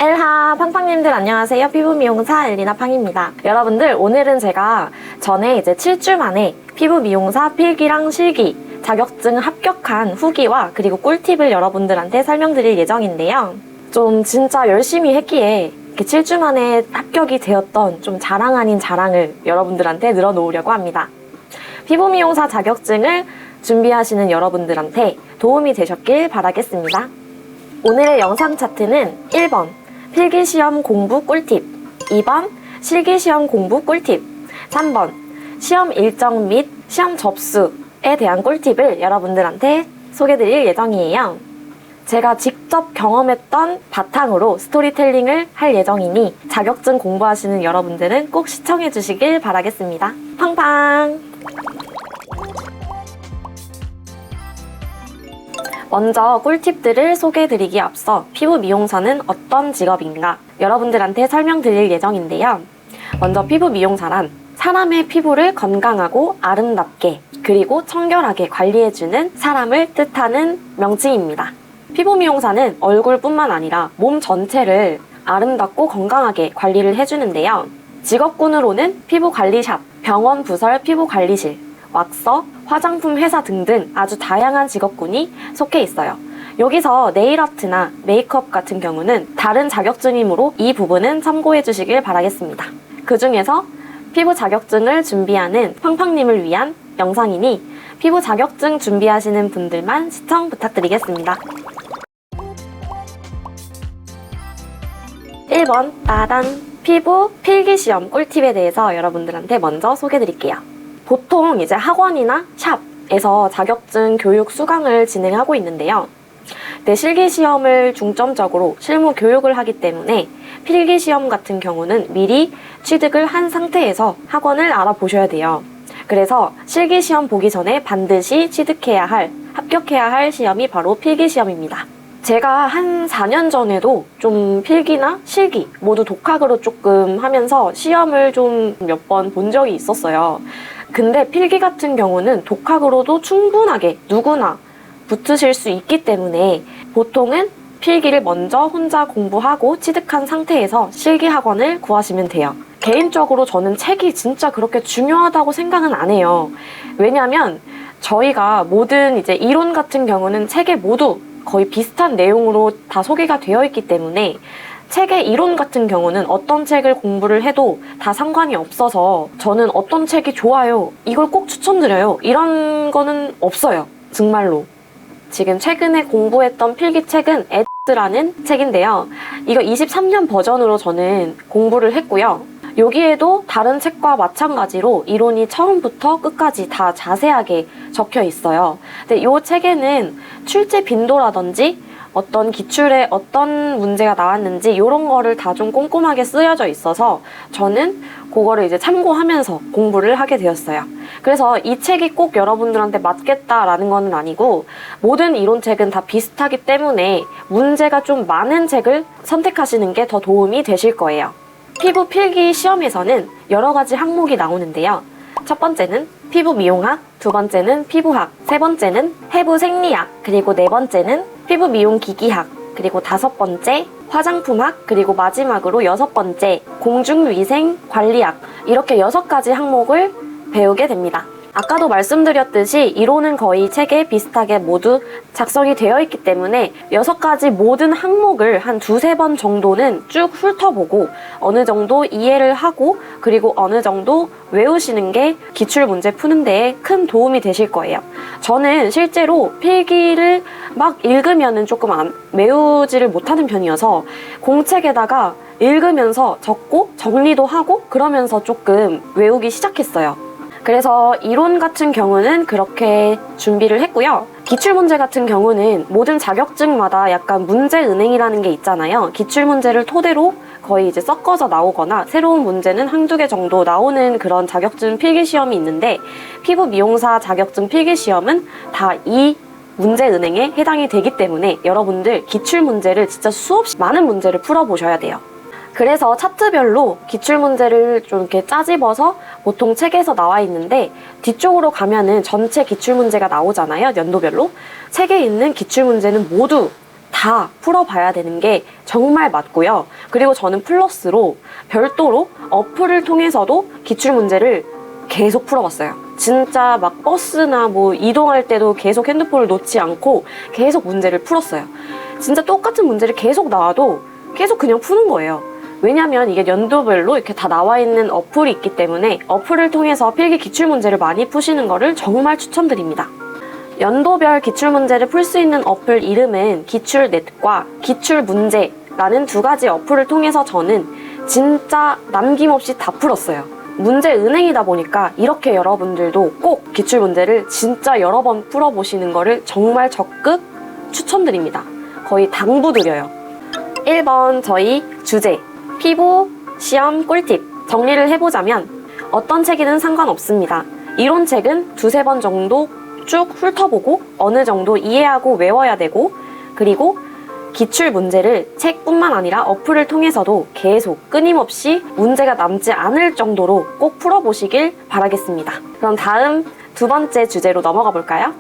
엘하 팡팡님들 안녕하세요. 피부 미용사 엘리나 팡입니다. 여러분들 오늘은 제가 전에 이제 7주 만에 피부 미용사 필기랑 실기 자격증 합격한 후기와 그리고 꿀팁을 여러분들한테 설명드릴 예정인데요. 좀 진짜 열심히 했기에 이렇게 7주 만에 합격이 되었던 좀 자랑 아닌 자랑을 여러분들한테 늘어놓으려고 합니다. 피부 미용사 자격증을 준비하시는 여러분들한테 도움이 되셨길 바라겠습니다. 오늘의 영상 차트는 1번 필기시험 공부 꿀팁, 2번 실기시험 공부 꿀팁, 3번 시험 일정 및 시험 접수에 대한 꿀팁을 여러분들한테 소개드릴 예정이에요. 제가 직접 경험했던 바탕으로 스토리텔링을 할 예정이니 자격증 공부하시는 여러분들은 꼭 시청해 주시길 바라겠습니다. 팡팡! 먼저 꿀팁들을 소개해드리기에 앞서 피부 미용사는 어떤 직업인가 여러분들한테 설명드릴 예정인데요. 먼저 피부 미용사란 사람의 피부를 건강하고 아름답게 그리고 청결하게 관리해주는 사람을 뜻하는 명칭입니다. 피부 미용사는 얼굴뿐만 아니라 몸 전체를 아름답고 건강하게 관리를 해주는데요. 직업군으로는 피부관리샵, 병원 부설 피부관리실, 왁서, 화장품 회사 등등 아주 다양한 직업군이 속해 있어요. 여기서 네일아트나 메이크업 같은 경우는 다른 자격증이므로 이 부분은 참고해 주시길 바라겠습니다. 그 중에서 피부 자격증을 준비하는 팡팡님을 위한 영상이니 피부 자격증 준비하시는 분들만 시청 부탁드리겠습니다. 1번 따단 피부 필기시험 꿀팁에 대해서 여러분들한테 먼저 소개드릴게요. 보통 이제 학원이나 샵에서 자격증 교육 수강을 진행하고 있는데요. 실기시험을 중점적으로 실무 교육을 하기 때문에 필기시험 같은 경우는 미리 취득을 한 상태에서 학원을 알아보셔야 돼요. 그래서 실기시험 보기 전에 반드시 취득해야 할, 합격해야 할 시험이 바로 필기시험입니다. 제가 한 4년 전에도 좀 필기나 실기 모두 독학으로 조금 하면서 시험을 좀 몇 번 본 적이 있었어요. 근데 필기 같은 경우는 독학으로도 충분하게 누구나 붙으실 수 있기 때문에 보통은 필기를 먼저 혼자 공부하고 취득한 상태에서 실기 학원을 구하시면 돼요. 개인적으로 저는 책이 진짜 그렇게 중요하다고 생각은 안 해요. 왜냐면 저희가 모든 이제 이론 같은 경우는 책에 모두 거의 비슷한 내용으로 다 소개가 되어 있기 때문에 책의 이론 같은 경우는 어떤 책을 공부를 해도 다 상관이 없어서 저는 어떤 책이 좋아요, 이걸 꼭 추천드려요, 이런 거는 없어요. 정말로. 지금 최근에 공부했던 필기책은 에드라는 책인데요. 이거 23년 버전으로 저는 공부를 했고요. 여기에도 다른 책과 마찬가지로 이론이 처음부터 끝까지 다 자세하게 적혀 있어요. 근데 이 책에는 출제 빈도라든지 어떤 기출에 어떤 문제가 나왔는지 이런 거를 다 좀 꼼꼼하게 쓰여져 있어서 저는 그거를 이제 참고하면서 공부를 하게 되었어요. 그래서 이 책이 꼭 여러분들한테 맞겠다라는 건 아니고 모든 이론책은 다 비슷하기 때문에 문제가 좀 많은 책을 선택하시는 게 더 도움이 되실 거예요. 피부 필기 시험에서는 여러 가지 항목이 나오는데요. 첫 번째는 피부 미용학, 두 번째는 피부학, 세 번째는 해부 생리학, 그리고 네 번째는 피부 미용 기기학, 그리고 다섯 번째 화장품학, 그리고 마지막으로 여섯 번째 공중위생 관리학, 이렇게 6가지 항목을 배우게 됩니다. 아까도 말씀드렸듯이 이론은 거의 책에 비슷하게 모두 작성이 되어 있기 때문에 6가지 모든 항목을 한 2-3번 정도는 쭉 훑어보고 어느 정도 이해를 하고 그리고 어느 정도 외우시는 게 기출 문제 푸는 데에 큰 도움이 되실 거예요. 저는 실제로 필기를 막 읽으면은 조금 외우지를 못하는 편이어서 공책에다가 읽으면서 적고 정리도 하고 그러면서 조금 외우기 시작했어요. 그래서 이론 같은 경우는 그렇게 준비를 했고요. 기출문제 같은 경우는 모든 자격증마다 약간 문제은행이라는 게 있잖아요. 기출문제를 토대로 거의 이제 섞어서 나오거나 새로운 문제는 한두 개 정도 나오는 그런 자격증 필기시험이 있는데 피부 미용사 자격증 필기시험은 다 이 문제은행에 해당이 되기 때문에 여러분들 기출문제를 진짜 수없이 많은 문제를 풀어보셔야 돼요. 그래서 차트별로 기출문제를 좀 이렇게 짜집어서 보통 책에서 나와 있는데 뒤쪽으로 가면은 전체 기출문제가 나오잖아요. 연도별로. 책에 있는 기출문제는 모두 다 다 풀어봐야 되는 게 정말 맞고요. 그리고 저는 플러스로 별도로 어플을 통해서도 기출문제를 계속 풀어봤어요. 진짜 막 버스나 뭐 이동할 때도 계속 핸드폰을 놓지 않고 계속 문제를 풀었어요. 진짜 똑같은 문제를 계속 나와도 계속 그냥 푸는 거예요. 왜냐면 이게 연도별로 이렇게 다 나와 있는 어플이 있기 때문에 어플을 통해서 필기 기출문제를 많이 푸시는 거를 정말 추천드립니다. 연도별 기출문제를 풀 수 있는 어플 이름은 기출넷과 기출문제라는 두 가지 어플을 통해서 저는 진짜 남김없이 다 풀었어요. 문제 은행이다 보니까 이렇게 여러분들도 꼭 기출문제를 진짜 여러 번 풀어보시는 거를 정말 적극 추천드립니다. 거의 당부드려요. 1번 저희 주제 피부 시험 꿀팁 정리를 해보자면 어떤 책이든 상관없습니다. 이론책은 두세 번 정도 쭉 훑어보고 어느 정도 이해하고 외워야 되고, 그리고 기출 문제를 책뿐만 아니라 어플을 통해서도 계속 끊임없이 문제가 남지 않을 정도로 꼭 풀어보시길 바라겠습니다. 그럼 다음 두 번째 주제로 넘어가 볼까요?